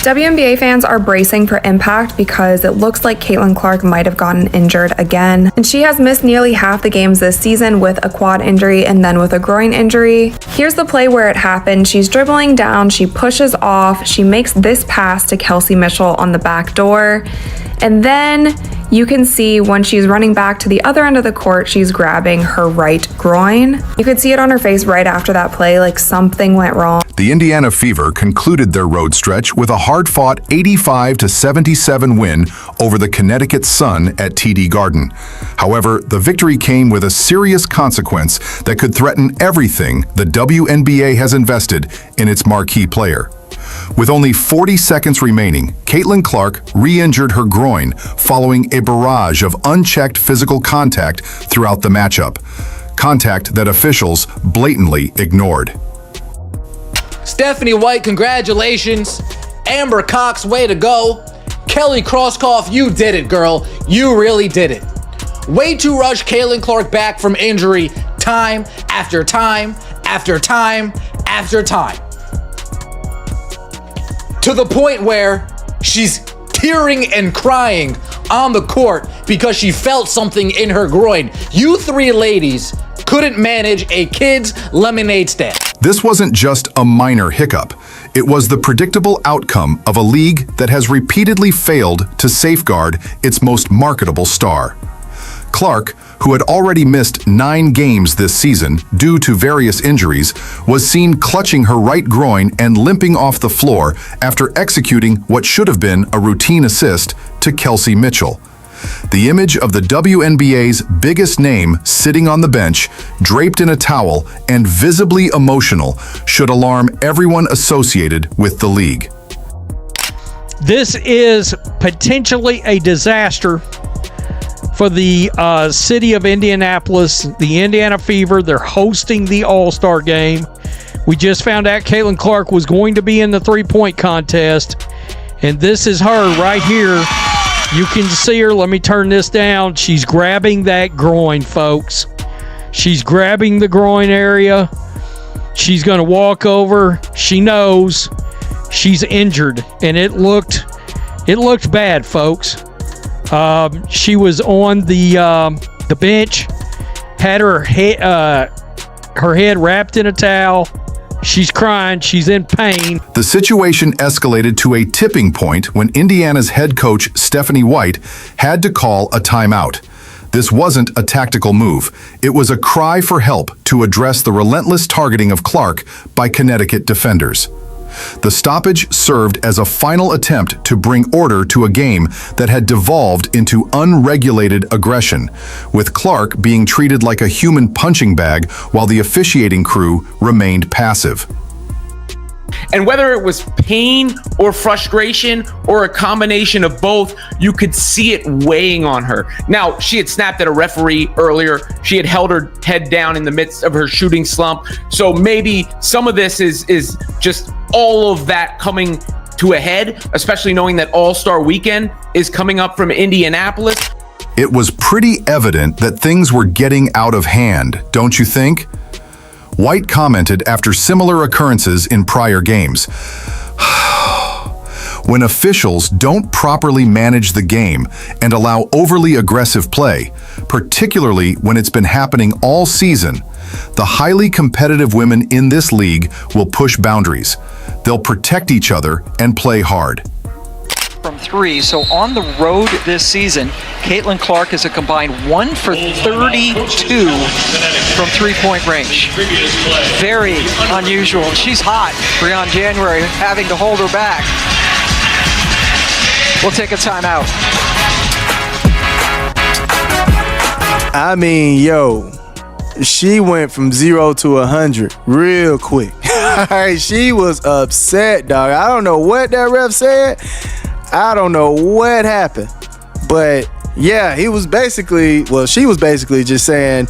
WNBA fans are bracing for impact because it looks like Caitlin Clark might have gotten injured again. And she has missed nearly half the games this season with a quad injury and then with a groin injury. Here's the play where it happened. She's dribbling down, she pushes off, she makes this pass to Kelsey Mitchell on the back door. And then you can see when she's running back to the other end of the court, she's grabbing her right groin. You could see it on her face right after that play, like something went wrong. The Indiana Fever concluded their road stretch with a hard-fought 85-77 win over the Connecticut Sun at TD Garden. However, the victory came with a serious consequence that could threaten everything the WNBA has invested in its marquee player. With only 40 seconds remaining, Caitlin Clark re-injured her groin following a barrage of unchecked physical contact throughout the matchup, contact that officials blatantly ignored. Stephanie White, congratulations. Amber Cox, way to go. Kelly Krauskopf, you did it, girl. You really did it. Way to rush Caitlin Clark back from injury time after time after time after time. To the point where she's tearing and crying on the court because she felt something in her groin. You three ladies couldn't manage a kid's lemonade stand. This wasn't just a minor hiccup. It was the predictable outcome of a league that has repeatedly failed to safeguard its most marketable star. Clark, who had already missed 9 games this season due to various injuries, was seen clutching her right groin and limping off the floor after executing what should have been a routine assist to Kelsey Mitchell. The image of the WNBA's biggest name sitting on the bench, draped in a towel and visibly emotional, should alarm everyone associated with the league. This is potentially a disaster for the city of Indianapolis, the Indiana Fever. They're hosting the All-Star game. We just found out Caitlin Clark was going to be in the three-point contest, and this is her right here. You can see her. Let me turn this down. She's grabbing that groin, folks. She's grabbing the groin area. She's going to walk over. She knows she's injured, and it looked bad, folks. She was on the bench, had her head wrapped in a towel. She's crying. She's in pain. The situation escalated to a tipping point when Indiana's head coach, Stephanie White, had to call a timeout. This wasn't a tactical move. It was a cry for help to address the relentless targeting of Clark by Connecticut defenders. The stoppage served as a final attempt to bring order to a game that had devolved into unregulated aggression, with Clark being treated like a human punching bag while the officiating crew remained passive. And whether it was pain or frustration or a combination of both, you could see it weighing on her. Now, she had snapped at a referee earlier. She had held her head down in the midst of her shooting slump. So maybe some of this is just all of that coming to a head, especially knowing that All-Star Weekend is coming up from Indianapolis. It was pretty evident that things were getting out of hand, don't you think? White commented after similar occurrences in prior games. When officials don't properly manage the game and allow overly aggressive play, particularly when it's been happening all season, the highly competitive women in this league will push boundaries. They'll protect each other and play hard. From 3, so on the road this season, Caitlin Clark is a combined 1 for 32 from three-point range. Very unusual. She's hot. Breon January having to hold her back. We'll take a timeout. I mean, yo, she went from 0 to 100 real quick. She was upset, dog. I don't know what that ref said. I don't know what happened. But yeah, she was basically just saying,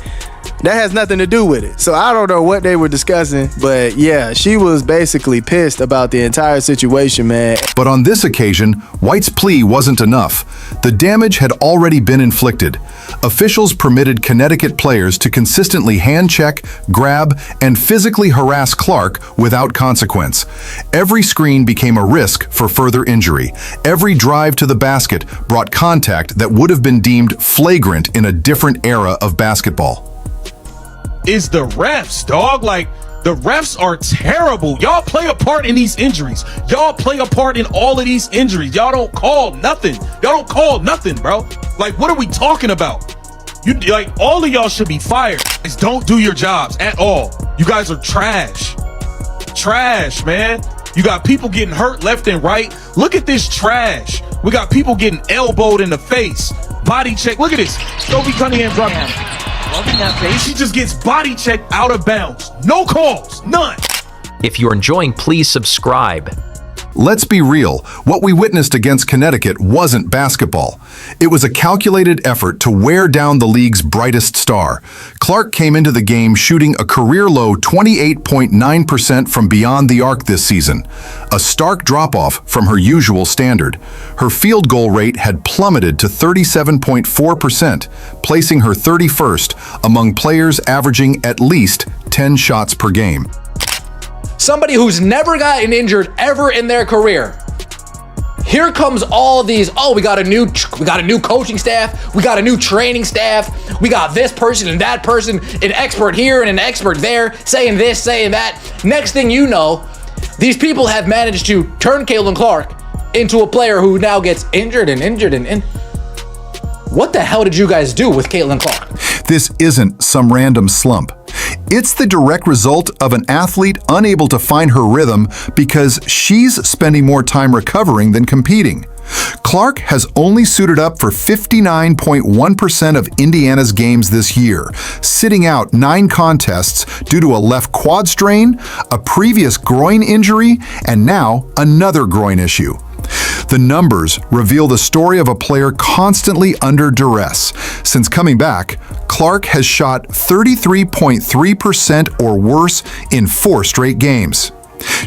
That has nothing to do with it. So I don't know what they were discussing, but yeah, she was basically pissed about the entire situation, man. But on this occasion, White's plea wasn't enough. The damage had already been inflicted. Officials permitted Connecticut players to consistently hand-check, grab, and physically harass Clark without consequence. Every screen became a risk for further injury. Every drive to the basket brought contact that would have been deemed flagrant in a different era of basketball. Is the refs, dog. Like, the refs are terrible. Y'all play a part in these injuries. Y'all play a part in all of these injuries. Y'all don't call nothing. Y'all don't call nothing, bro. Like, what are we talking about? You, like, all of y'all should be fired. Just don't do your jobs at all. You guys are trash. Trash, man. You got people getting hurt left and right. Look at this trash. We got people getting elbowed in the face. Body check. Look at this. Sophie Cunningham dropping. Loving that face. She just gets body checked out of bounds. No calls. None. If you're enjoying, please subscribe. Let's be real, what we witnessed against Connecticut wasn't basketball. It was a calculated effort to wear down the league's brightest star. Clark came into the game shooting a career-low 28.9% from beyond the arc this season, a stark drop-off from her usual standard. Her field goal rate had plummeted to 37.4%, placing her 31st among players averaging at least 10 shots per game. Somebody who's never gotten injured ever in their career. Here comes all these, oh, we got a new coaching staff, we got a new training staff, we got this person and that person, an expert here and an expert there, saying this, saying that. Next thing you know, these people have managed to turn Caitlin Clark into a player who now gets injured. What the hell did you guys do with Caitlin Clark? This isn't some random slump. It's the direct result of an athlete unable to find her rhythm because she's spending more time recovering than competing. Clark has only suited up for 59.1% of Indiana's games this year, sitting out 9 contests due to a left quad strain, a previous groin injury, and now another groin issue. The numbers reveal the story of a player constantly under duress. Since coming back, Clark has shot 33.3% or worse in 4 straight games.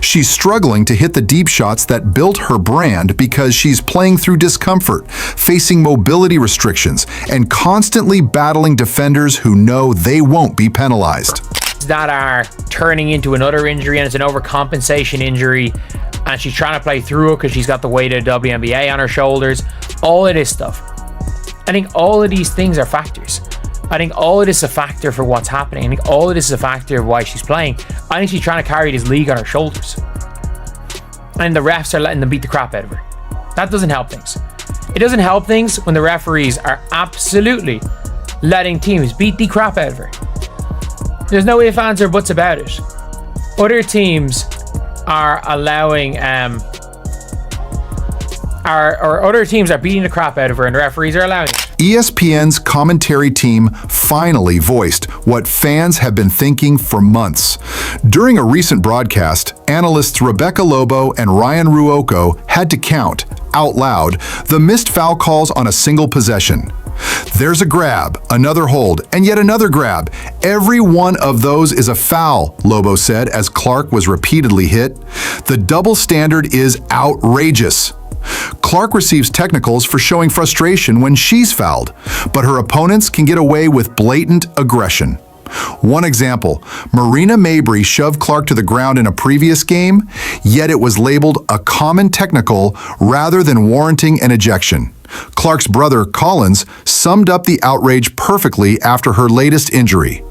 She's struggling to hit the deep shots that built her brand because she's playing through discomfort, facing mobility restrictions, and constantly battling defenders who know they won't be penalized. That are turning into another injury, and it's an overcompensation injury, and she's trying to play through it because she's got the weight of WNBA on her shoulders. All of this stuff. I think all of these things are factors. I think all of this is a factor for what's happening. I think all of this is a factor of why she's playing. I think she's trying to carry this league on her shoulders, and the refs are letting them beat the crap out of her. That doesn't help things. It doesn't help things when the referees are absolutely letting teams beat the crap out of her. There's no ifs, ands, or buts about it. Other teams are allowing, other teams are beating the crap out of her, and the referees are allowing it. ESPN's commentary team finally voiced what fans have been thinking for months. During a recent broadcast, analysts Rebecca Lobo and Ryan Ruocco had to count, out loud, the missed foul calls on a single possession. There's a grab, another hold, and yet another grab. Every one of those is a foul, Lobo said as Clark was repeatedly hit. The double standard is outrageous. Clark receives technicals for showing frustration when she's fouled, but her opponents can get away with blatant aggression. One example, Marina Mabry shoved Clark to the ground in a previous game, yet it was labeled a common technical rather than warranting an ejection. Clark's brother, Collins, summed up the outrage perfectly after her latest injury.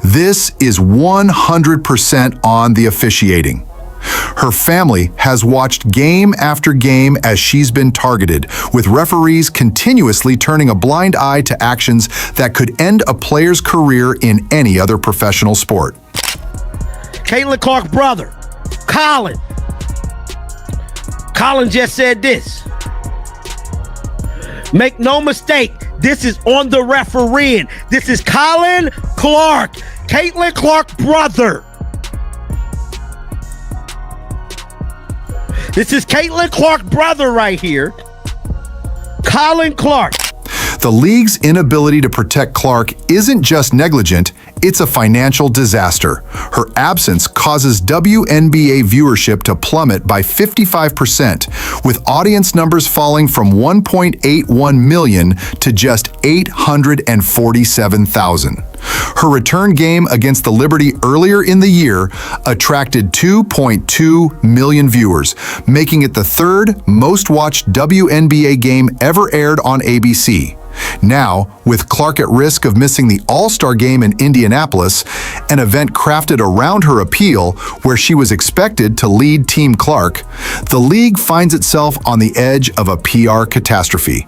This is 100% on the officiating. Her family has watched game after game as she's been targeted, with referees continuously turning a blind eye to actions that could end a player's career in any other professional sport. Caitlin Clark's brother, Colin. Colin just said this. Make no mistake, this is on the refereeing. This is Colin Clark, Caitlin Clark's brother. This is Caitlin Clark's brother right here, Colin Clark. The league's inability to protect Clark isn't just negligent, It's a financial disaster. Her absence causes WNBA viewership to plummet by 55%, with audience numbers falling from 1.81 million to just 847,000. Her return game against the Liberty earlier in the year attracted 2.2 million viewers, making it the third most-watched WNBA game ever aired on ABC. Now, with Clark at risk of missing the All-Star game in Indianapolis, an event crafted around her appeal where she was expected to lead Team Clark, the league finds itself on the edge of a PR catastrophe.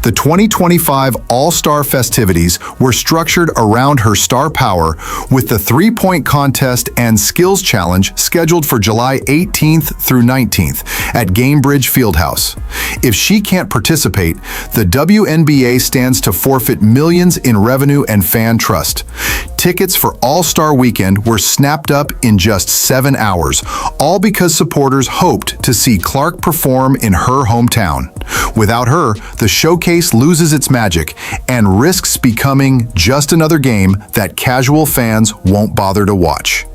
The 2025 All-Star festivities were structured around her star power, with the three-point contest and skills challenge scheduled for July 18th through 19th at Gamebridge Fieldhouse. If she can't participate, the WNBA stands to forfeit millions in revenue and fan trust. Tickets for All-Star Weekend were snapped up in just 7 hours, all because supporters hoped to see Clark perform in her hometown. Without her, the showcase loses its magic and risks becoming just another game that casual fans won't bother to watch.